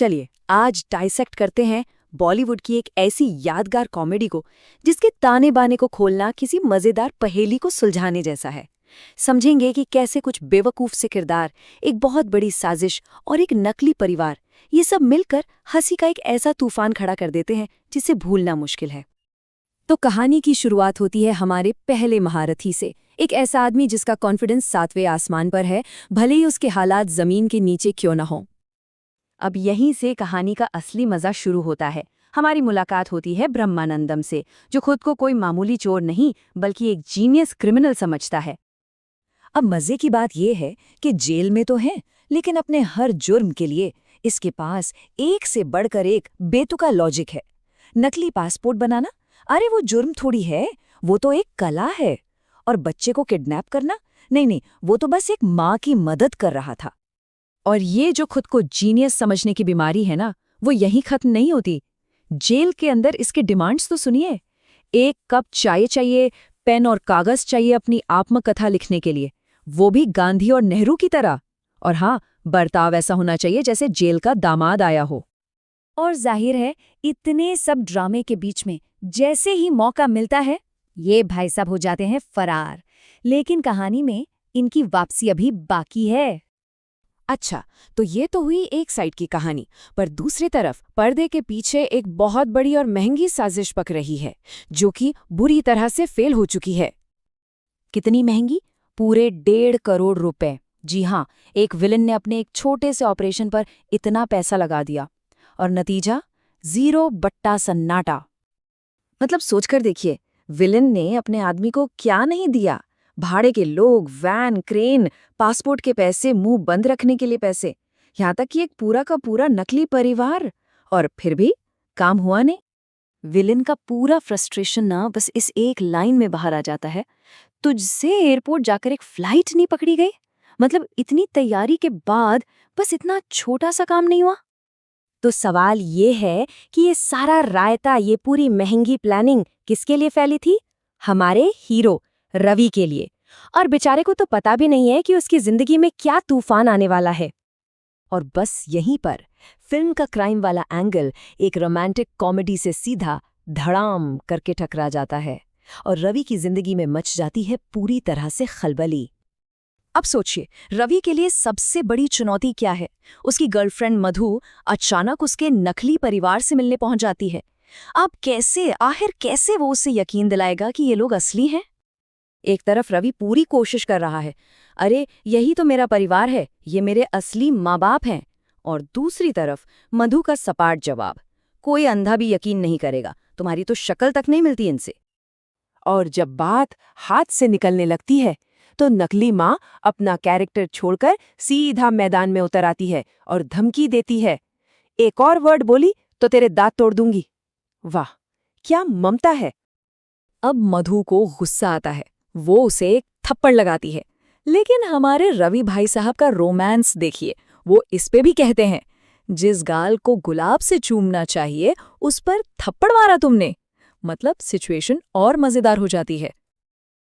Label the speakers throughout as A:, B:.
A: चलिए आज डाइसेक्ट करते हैं बॉलीवुड की एक ऐसी यादगार कॉमेडी को जिसके ताने बाने को खोलना किसी मजेदार पहेली को सुलझाने जैसा है। समझेंगे कि कैसे कुछ बेवकूफ से किरदार, एक बहुत बड़ी साजिश और एक नकली परिवार, ये सब मिलकर हंसी का एक ऐसा तूफान खड़ा कर देते हैं जिसे भूलना मुश्किल है। तो कहानी की शुरुआत होती है हमारे पहले महारथी से, एक ऐसा आदमी जिसका कॉन्फिडेंस 7वें आसमान पर है, भले ही उसके हालात जमीन के नीचे क्यों न हों। अब यहीं से कहानी का असली मजा शुरू होता है। हमारी मुलाकात होती है ब्रह्मानंदम से, जो खुद को कोई मामूली चोर नहीं बल्कि एक जीनियस क्रिमिनल समझता है। अब मजे की बात यह है कि जेल में तो है, लेकिन अपने हर जुर्म के लिए इसके पास एक से बढ़कर एक बेतुका लॉजिक है। नकली पासपोर्ट बनाना, अरे वो जुर्म थोड़ी है, वो तो एक कला है। और बच्चे को किडनैप करना, नहीं, वो तो बस एक माँ की मदद कर रहा था। और ये जो खुद को जीनियस समझने की बीमारी है ना, वो यहीं खत्म नहीं होती। जेल के अंदर इसके डिमांड्स तो सुनिए। 1 कप चाय चाहिए, पेन और कागज चाहिए अपनी आत्मकथा लिखने के लिए, वो भी गांधी और नेहरू की तरह। और हाँ, बर्ताव ऐसा होना चाहिए जैसे जेल का दामाद आया हो। और जाहिर है, इतने सब ड्रामे के बीच में जैसे ही मौका मिलता है, ये भाई साहब हो जाते हैं फरार। लेकिन कहानी में इनकी वापसी अभी बाकी है। अच्छा, तो ये तो हुई एक साइड की कहानी, पर दूसरी तरफ पर्दे के पीछे एक बहुत बड़ी और महंगी साजिश पक रही है, जो कि बुरी तरह से फेल हो चुकी है। कितनी महंगी? पूरे 1.5 करोड़ रुपए। जी हाँ, एक विलन ने अपने एक छोटे से ऑपरेशन पर इतना पैसा लगा दिया, और नतीजा 0 बट्टा सन्नाटा। मतलब सोचकर देखिए, विलन ने अपने आदमी को क्या नहीं दिया। भाड़े के लोग, वैन, क्रेन, पासपोर्ट के पैसे, मुंह बंद रखने के लिए पैसे, यहाँ तक कि एक पूरा का पूरा नकली परिवार। और फिर भी काम हुआ नहीं। विलन का पूरा फ्रस्ट्रेशन ना बस इस एक लाइन में बाहर आ जाता है, तुझसे एयरपोर्ट जाकर एक फ्लाइट नहीं पकड़ी गई। मतलब इतनी तैयारी के बाद बस इतना छोटा सा काम नहीं हुआ। तो सवाल ये है कि ये सारा रायता, ये पूरी महंगी प्लानिंग किसके लिए फैली थी? हमारे हीरो रवि के लिए। और बेचारे को तो पता भी नहीं है कि उसकी जिंदगी में क्या तूफान आने वाला है। और बस यहीं पर फिल्म का क्राइम वाला एंगल एक रोमांटिक कॉमेडी से सीधा धड़ाम करके टकरा जाता है, और रवि की जिंदगी में मच जाती है पूरी तरह से खलबली। अब सोचिए, रवि के लिए सबसे बड़ी चुनौती क्या है? उसकी गर्लफ्रेंड मधु अचानक उसके नकली परिवार से मिलने पहुंच जाती है। अब आखिर कैसे वो उसे यकीन दिलाएगा कि ये लोग असली हैं? एक तरफ रवि पूरी कोशिश कर रहा है, अरे यही तो मेरा परिवार है, ये मेरे असली माँ बाप हैं। और दूसरी तरफ मधु का सपाट जवाब, कोई अंधा भी यकीन नहीं करेगा, तुम्हारी तो शक्ल तक नहीं मिलती इनसे। और जब बात हाथ से निकलने लगती है, तो नकली माँ अपना कैरेक्टर छोड़कर सीधा मैदान में उतर आती है और धमकी देती है, एक और वर्ड बोली तो तेरे दांत तोड़ दूंगी। वाह, क्या ममता है। अब मधु को गुस्सा आता है, वो उसे एक थप्पड़ लगाती है। लेकिन हमारे रवि भाई साहब का रोमांस देखिए, वो इस पे भी कहते हैं, जिस गाल को गुलाब से चूमना चाहिए उस पर थप्पड़ मारा तुमने। मतलब सिचुएशन और मजेदार हो जाती है।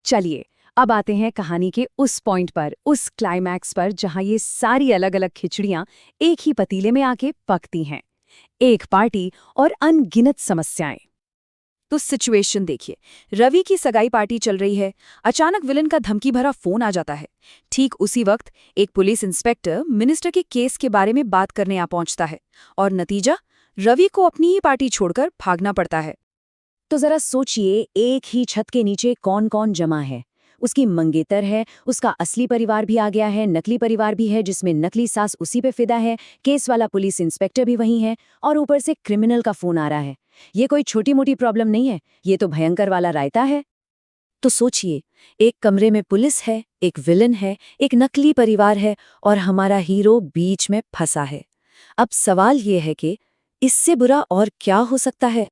A: चलिए अब आते हैं कहानी के उस पॉइंट पर, उस क्लाइमैक्स पर, जहां ये सारी अलग अलग खिचड़ियां एक ही पतीले में आके पकती हैं। एक पार्टी और अनगिनत समस्याएं। तो सिचुएशन देखिए, रवि की सगाई पार्टी चल रही है। अचानक विलन का धमकी भरा फोन आ जाता है। ठीक उसी वक्त एक पुलिस इंस्पेक्टर मिनिस्टर के केस के बारे में बात करने आ पहुंचता है, और नतीजा रवि को अपनी ही पार्टी छोड़कर भागना पड़ता है। तो जरा सोचिए, एक ही छत के नीचे कौन कौन जमा है। उसकी मंगेतर है, उसका असली परिवार भी आ गया है, नकली परिवार भी है जिसमें नकली सास उसी पे फिदा है, केस वाला पुलिस इंस्पेक्टर भी वही है, और ऊपर से क्रिमिनल का फोन आ रहा है। ये कोई छोटी मोटी प्रॉब्लम नहीं है, ये तो भयंकर वाला रायता है। तो सोचिए, एक कमरे में पुलिस है, एक विलन है, एक नकली परिवार है, और हमारा हीरो बीच में फंसा है। अब सवाल ये है कि इससे बुरा और क्या हो सकता है?